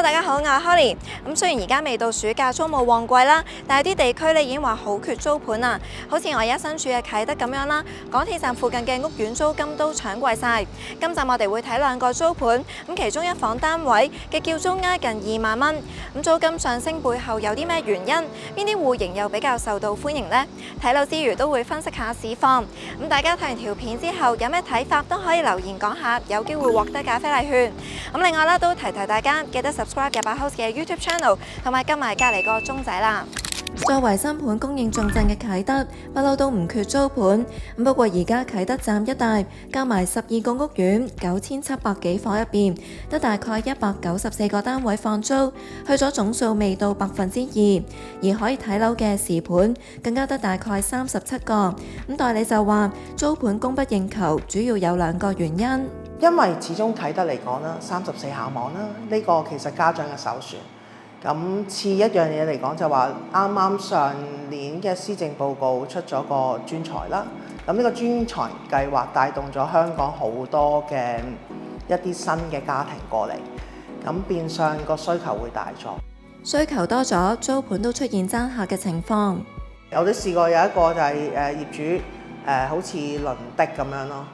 大家好，我係 Holly。雖然而家未到暑假租務旺季啦，但係啲地區咧已經話好缺租盤啦。好似我而家身處嘅啟德咁樣啦，港鐵站附近嘅屋苑租金都搶貴晒。今集我哋會睇兩個租盤，其中一房單位嘅叫租挨近2萬蚊。租金上升背後有啲咩原因？邊啲戶型又比較受到歡迎呢？睇樓之餘都會分析下市況。大家睇完條片之後有咩睇法都可以留言講下，有機會獲得咖啡禮券。另外啦，都提大家記得 subscribe 入把 house 嘅 YouTube channel， 同埋撳埋隔離個鐘仔啦。作為新盤供應重鎮嘅啟德，不嬲都唔缺租盤。不過而家啟德站一帶加埋12個屋苑9700幾伙入邊，得大概194個單位放租，去咗總數未到2%。而可以睇樓嘅時盤更加得大概37個。代理就話租盤供不應求，主要有2個原因。因為始終啟德嚟講啦，34校網啦，呢個其實家長嘅首選。咁次一樣嘢嚟講就話，啱啱上年嘅施政報告出咗個專才啦。咁呢個專才計劃帶動咗香港好多嘅一啲新嘅家庭過嚟，咁變相個需求會大咗。需求多咗，租盤都出現爭客嘅情況。有啲試過有一個就係業主好似輪的咁樣咯。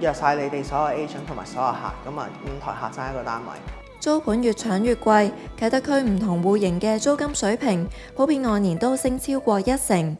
約晒你哋所有 agent 同埋所有客，咁啊5台客爭一個單位。租盤越搶越貴，啟德區唔同戶型嘅租金水平普遍按年都升超過1成。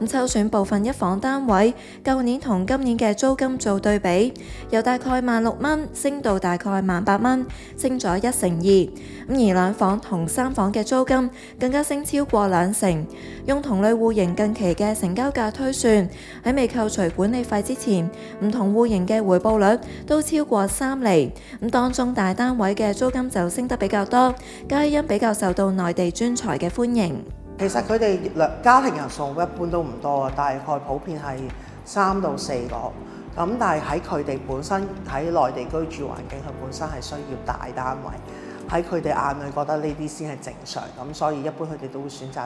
抽選部分一房單位，舊年同今年嘅租金做對比，由大概16,000蚊升到大概18,000蚊，升咗1成2。而2房同3房嘅租金更加升超過2成。用同類戶型近期嘅成交價推算，喺未扣除管理費之前，唔同戶型嘅回報率都超過3厘。當中大單位嘅租金就升得比較多，皆因比較受到內地專才嘅歡迎。其實佢哋家庭人數一般都唔多啊，大概普遍係3到4個。咁但係喺佢哋本身喺內地居住環境，佢本身係需要大單位。喺佢哋眼裏覺得呢啲先係正常，咁所以一般佢哋都會選擇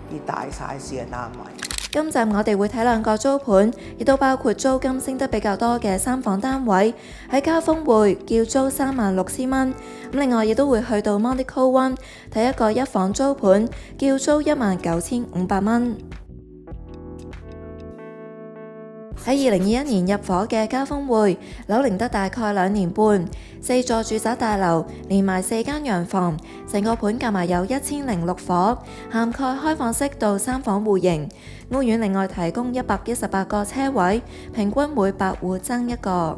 啲大 size 嘅單位。今集我哋會睇2個租盤，亦都包括租金升得比較多嘅3房單位，喺嘉豐匯叫租36,000蚊。另外亦都會去到 Monaco One 睇一個1房租盤，叫租19,500蚊。喺2021年入伙嘅嘉豐匯，樓齡得大概2年半，4座住宅大樓，連埋4間洋房，成個盤夾埋有1006伙，涵蓋開放式到3房戶型。屋苑另外提供118個車位，平均每8戶爭1個。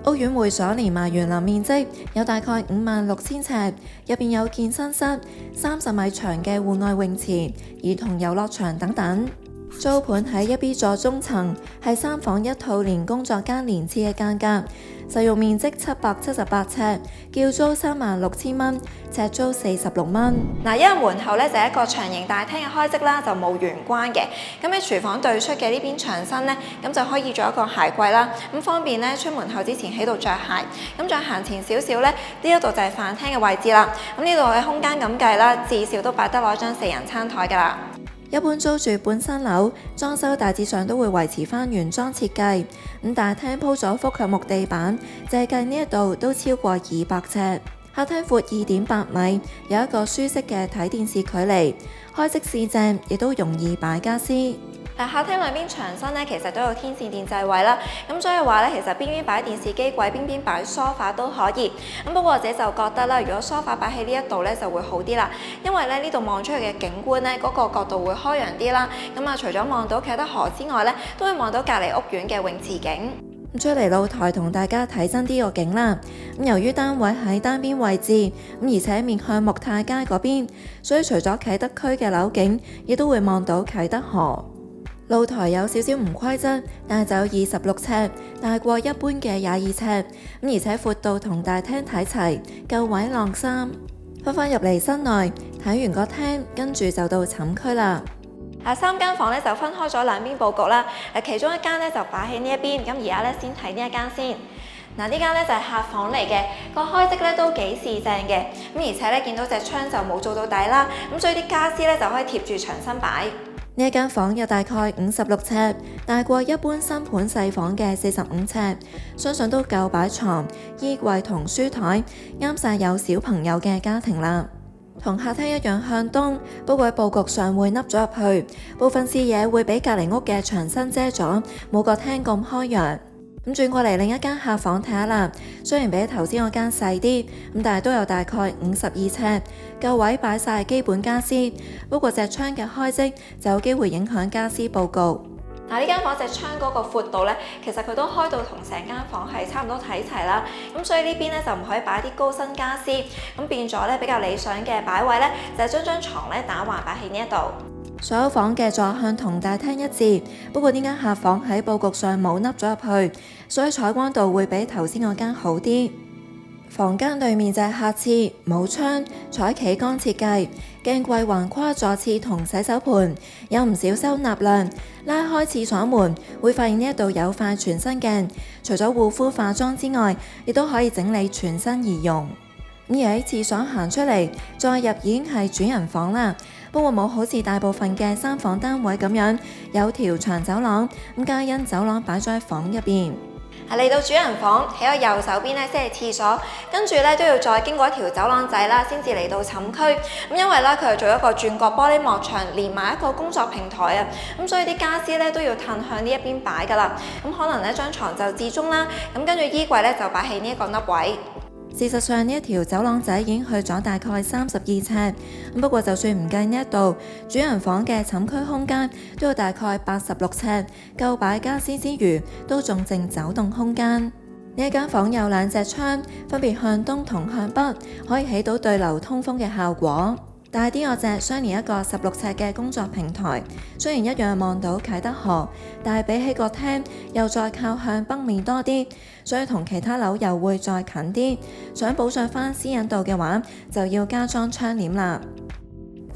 屋苑會所連埋園林面積有大概56,000尺，入邊有健身室、30米長嘅戶外泳池、兒童遊樂場等等。租盤喺1B 座中層，係3房1套連工作間連廁嘅間隔，實用面積778尺，叫租36,000蚊，尺租46蚊。因為門後咧就係一個長形大廳嘅開則啦，就冇玄關嘅。咁喺廚房對出嘅呢邊牆身咧，咁就可以做一個鞋櫃啦，咁方便咧出門口之前喺度着鞋。咁再行前少少咧，呢一度就係飯廳嘅位置啦。咁呢度嘅空間咁計啦，至少都擺得攞張4人餐台㗎啦。一般租住半新樓，裝修大致上都會維持翻原裝設計。大廳鋪咗複合木地板，淨係計呢一度都超過200尺。客廳闊2.8米，有一個舒適嘅睇電視距離，開即視正，亦都容易擺家私。客廳兩邊牆身咧，其實都有天線電掣位啦，咁所以話咧，其實邊邊擺電視機櫃，邊邊擺梳化都可以。不過我自己就覺得啦，如果梳化擺喺呢一度咧，就會好啲啦，因為咧呢度望出去嘅景觀咧，嗰個角度會開揚啲啦。除咗望到啟德河之外咧，都會望到隔離屋苑嘅泳池景。出嚟露台同大家睇真啲個景啦。由於單位喺單邊位置，而且面向木泰街嗰邊，所以除咗啟德區嘅樓景，亦都會望到啟德河。露台有少少唔規則，但係就有26尺，大過一般嘅22尺，而且闊度同大廳睇齊，夠位晾衫。翻入嚟室內，睇完個廳，跟住就到寢區啦。3間房咧就分開咗兩邊佈局啦，其中一間咧就擺喺呢一邊，咁而家咧先睇呢一間先。呢間咧就係客房嚟嘅，個開則咧都幾四正嘅，而且咧見到隻窗就冇做到底啦，咁所以啲家私咧就可以貼住牆身擺。呢一間房有大概56尺，大過一般新盤細房嘅45尺，相信都夠擺床、衣櫃同書台，啱晒有小朋友嘅家庭啦。同客廳一樣向東，不過喺佈局上會凹咗入去，部分視野會俾隔離屋嘅牆身遮咗，冇個廳咁開揚。咁轉過嚟另一間客房睇下啦，雖然比頭先嗰間細啲，咁但係都有大概52尺，夠位擺晒基本家私。不過隻窗嘅開積就有機會影響家私佈局。呢間房隻窗嗰個闊度呢，其實佢都開到同成間房係差唔多睇齊啦。咁所以呢邊呢，就唔可以擺啲高身家私，咁變咗呢，比較理想嘅擺位呢，就係將張床呢打橫擺喺呢一度。所有房嘅坐向同大廳一致，不過呢間客房喺佈局上冇凹咗入去，所以採光度會比頭先嗰間好啲。房間對面就係客廁，冇窗，採企缸設計，鏡櫃橫跨座廁同洗手盆，有唔少收納量。拉開廁所門，會發現呢一度有塊全身鏡，除咗護膚化妝之外，亦都可以整理全身儀容。而喺廁所行出嚟，再入已經係主人房啦。不過冇好似大部分嘅三房單位咁樣有條長走廊，咁皆因走廊擺咗喺房入邊。嚟到主人房，喺個右手邊呢，先係廁所，跟住呢都要再經過一條走廊仔啦，先至嚟到寢區。咁因為呢，佢係做一個轉角玻璃幕牆，連埋一個工作平台啊，咁所以啲家私呢都要褪向呢一邊擺噶啦。咁可能呢張床就至中啦，咁跟住衣櫃呢就擺喺呢一個凹位。事實上呢一條走廊仔已經去咗大概32尺，不過就算唔計呢一度，主人房嘅寢區空間都有大概86尺，夠擺家私之餘，都仲剩走動空間。呢一間房有2隻窗，分別向東同向北，可以起到對流通風嘅效果。大啲嗰隻相連一個16尺嘅工作平台，雖然一樣望到啟德河，但係比起個廳又再靠向北面多啲，所以同其他樓又會再近啲。想保障翻私隱度嘅話，就要加裝窗簾啦。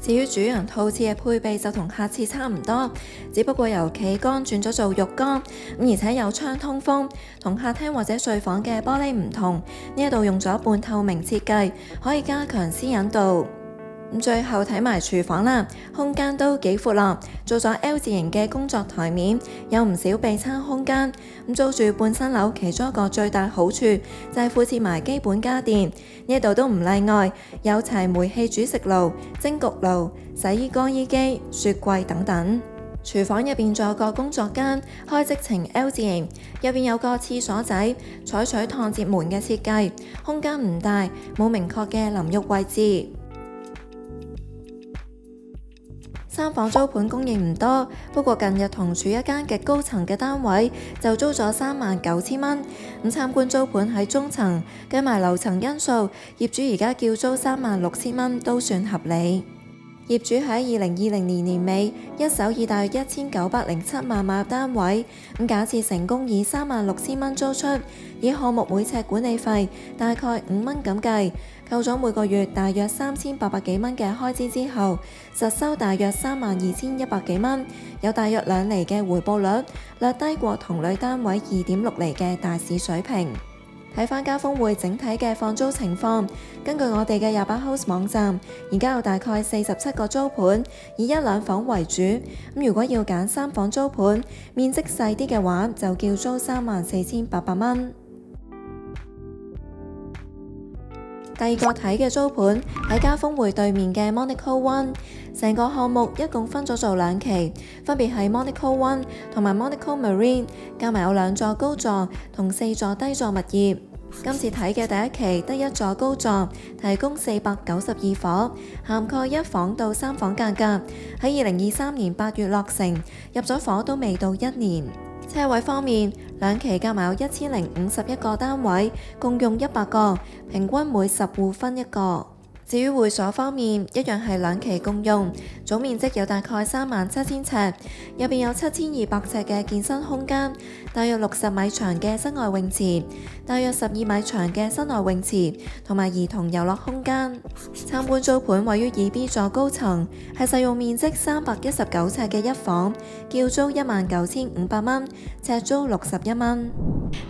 至於主人套廁嘅配備就同客廁差唔多，只不過由企缸轉咗做浴缸，而且有窗通風，同客廳或者睡房嘅玻璃唔同。呢一度用咗半透明設計，可以加強私隱度。最後睇埋廚房啦，空間都幾闊啦，做咗 L 字形嘅工作台面，有唔少備餐空間。租住半新樓其中一個最大好處就係附設埋基本家電，呢度都唔例外，有齊煤氣煮食爐、蒸焗爐、洗衣乾衣機、雪櫃等等。廚房入邊仲有個工作間，開即呈 L 字形，入邊有個廁所仔，採取趟接門嘅設計，空間唔大，冇明確嘅淋浴位置。三房租盤供應唔多，不過近日同處一間極高層嘅單位就租咗39,000蚊。參觀租盤喺中層，計埋樓層因素，業主而家叫租36,000蚊都算合理。業主喺2020年年尾一手以大約1907萬買入單位，假設成功以36,000蚊租出，以項目每尺管理費大概5蚊咁計，扣咗每個月大約3800幾蚊嘅開支之後，實收大約32,100幾蚊，有大約2厘嘅回報率，略低過同類單位2.6厘嘅大市水平。睇返嘉豐匯整體嘅放租情況，根據我哋嘅28House 網站，而家有大概47個租盤，以1、2房為主。如果要揀3房租盤，面積細啲嘅話，就叫租34,800蚊。第二個睇嘅租盤喺嘉豐匯對面嘅 Monaco One， 成個項目一共分咗做2期，分別係 Monaco One 同埋 Monaco Marine， 加埋有2座高座同4座低座物業。今次睇嘅第一期得1座高座，提供492伙，涵蓋1房到3房間隔，喺2023年8月落成，入咗伙都未到1年。車位方面，2期加埋有1051個單位，共用100個，平均每10戶分1個。至於會所方面，一樣係2期共用，總面積有大概37,000尺，入邊有7,200尺嘅健身空間，大約60米長嘅室外泳池，大約12米長嘅室內泳池，同埋兒童遊樂空間。參觀租盤位於2B 座高層，係實用面積319尺嘅1房，叫租19,500蚊，尺租61蚊。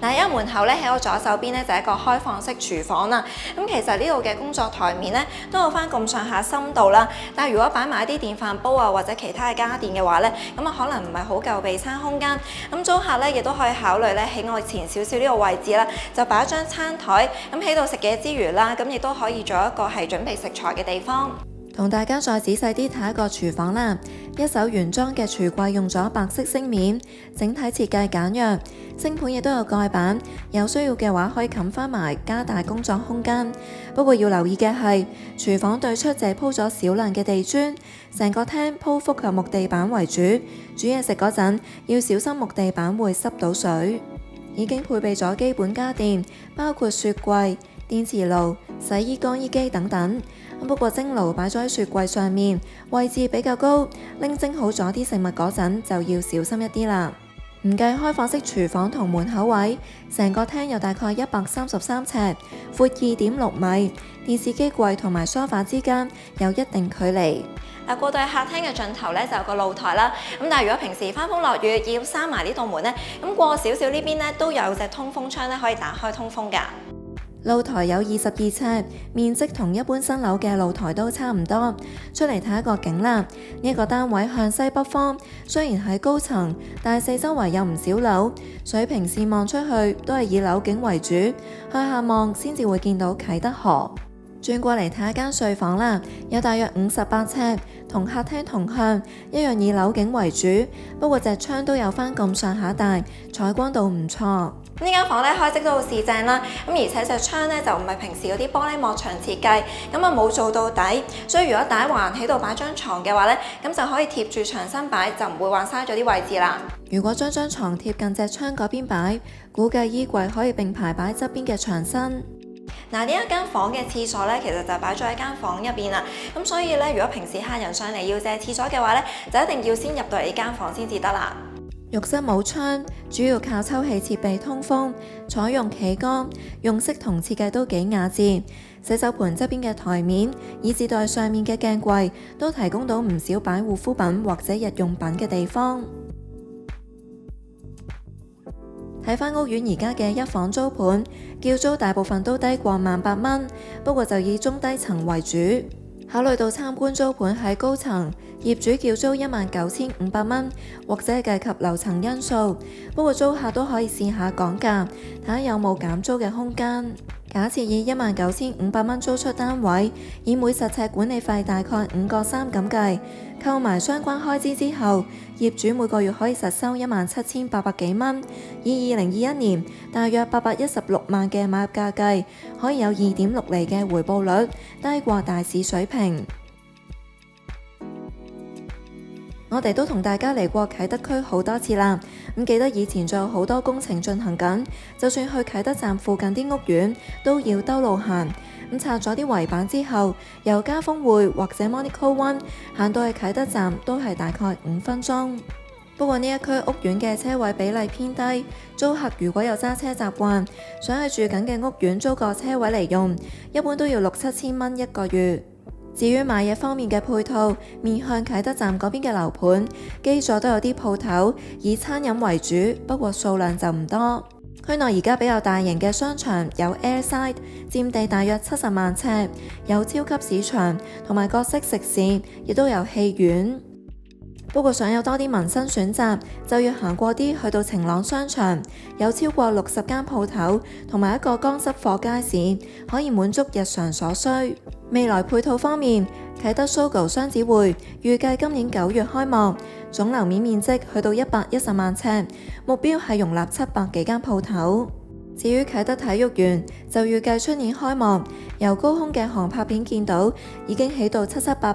嗱，因為門口咧喺我左手邊咧就係一個開放式廚房啦。咁其實呢度嘅工作台面咧都有翻咁上下深度啦。但係如果擺埋一啲電飯煲啊或者其他嘅家電嘅話咧，咁啊可能唔係好夠備餐空間。咁租客咧亦都可以考慮咧喺我前少少呢個位置啦，就擺一張餐台。咁喺度食嘢之餘啦，咁亦都可以做一個係準備食材嘅地方。同大家再仔細啲睇一個廚房啦，一手原裝嘅櫥櫃用咗白色飾面，整體設計簡約，星盤亦都有蓋板，有需要嘅話可以冚翻埋，加大工作空間。不過要留意嘅係，廚房對出就鋪咗少量嘅地磚，成個廳鋪覆及木地板為主，煮嘢食嗰陣要小心木地板會濕到水。已經配備咗基本家電，包括雪櫃、電磁爐、洗衣乾衣機等等。不過蒸爐擺咗喺雪櫃上面，位置比較高，拎蒸好咗啲食物嗰陣就要小心一啲啦。唔計開放式廚房同門口位，成個廳有大概133尺，闊2.6米。電視機櫃同埋梳化之間有一定距離。嗱，過到去客廳嘅盡頭咧就有個露台啦。咁但係如果平時翻風落雨要閂埋呢道門咧，咁過少少呢邊咧都有隻通風窗咧可以打開通風㗎。露台有22尺，面積同一般新樓嘅露台都差唔多。出嚟睇一個景啦，呢個單位向西北方，雖然喺高層，但係四周圍有唔少樓，水平線望出去都係以樓景為主，向下望先至會見到啟德河。轉過嚟睇一間睡房啦，有大約58尺，同客廳同向，一樣以樓景為主，不過隻窗都有翻咁上下大，採光度唔錯。呢間房咧開則都好市正啦，咁而且隻窗咧就唔係平時嗰啲玻璃幕牆設計，咁啊冇做到底，所以如果打橫喺度擺張床嘅話咧，咁就可以貼住牆身擺，就唔會話嘥咗啲位置啦。如果將張床貼近隻窗嗰邊擺，估計衣櫃可以並排擺喺側邊嘅牆身。嗱，呢一間房嘅廁所咧，其實就擺咗喺間房入邊啦。咁所以咧，如果平時客人上嚟要借廁所嘅話咧，就一定要先入到嚟呢間房先至得啦。浴室冇窗，主要靠抽氣設備通風，採用企缸，用色同設計都幾雅致。洗手盆側邊嘅台面，以至到上面嘅鏡櫃，都提供到唔少擺護膚品或者日用品嘅地方。睇返屋苑而家嘅一房租盤，叫租大部分都低過18000蚊，不過就以中低層為主。考慮到參觀租盤喺高層，業主叫租19500蚊，或者計及樓層因素。不過租客都可以試下講價，睇下有冇減租嘅空間。假設以19500蚊租出單位，以每實尺管理費大概5個3咁計，扣埋相關開支之後，業主每個月可以實收17800幾蚊。以2021年大約816萬嘅買入價計，可以有2.6厘嘅回報率，低過大市水平。我哋都同大家嚟過啟德區好多次啦，咁記得以前仲有好多工程進行緊，就算去啟德站附近啲屋苑都要兜路行。咁拆咗啲圍板之後，由嘉豐匯或者 Monaco One 行到去啟德站都係大概5分鐘。不過呢一區屋苑嘅車位比例偏低，租客如果有揸車習慣，想喺住緊嘅屋苑租個車位嚟用，一般都要6-7千蚊一個月。至於買嘢方面嘅配套，面向啟德站嗰邊嘅樓盤，基座都有啲鋪頭以餐飲為主，不過數量就唔多。區內而家比較大型嘅商場有 Airside， 佔地大約70萬尺，有超級市場同埋各式食肆，亦都有戲院。不過想有多啲民生選擇，就要行過啲去到晴朗商場，有超過60間鋪頭同埋一個乾濕貨街市，可以滿足日常所需。未來配套方面，啟德 Sogo 雙子匯預計今年9月開幕，總樓面面積去到110萬尺，目標係容納700幾間鋪頭。至於啟德體育園就預計出年開幕，由高空嘅航拍片見到已經起到778。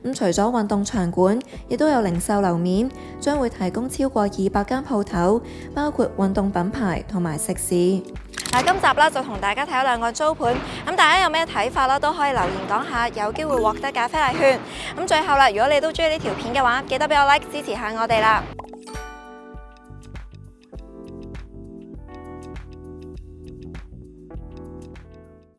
咁除咗運動場館，亦都有零售樓面，將會提供超過200間鋪頭，包括運動品牌同埋食肆。嗱，今集啦就同大家睇咗2個租盤，咁大家有咩睇法啦，都可以留言講下，有機會獲得咖啡禮券。咁最後啦，如果你都中意呢條片嘅話，記得俾我 like 支持下我哋啦。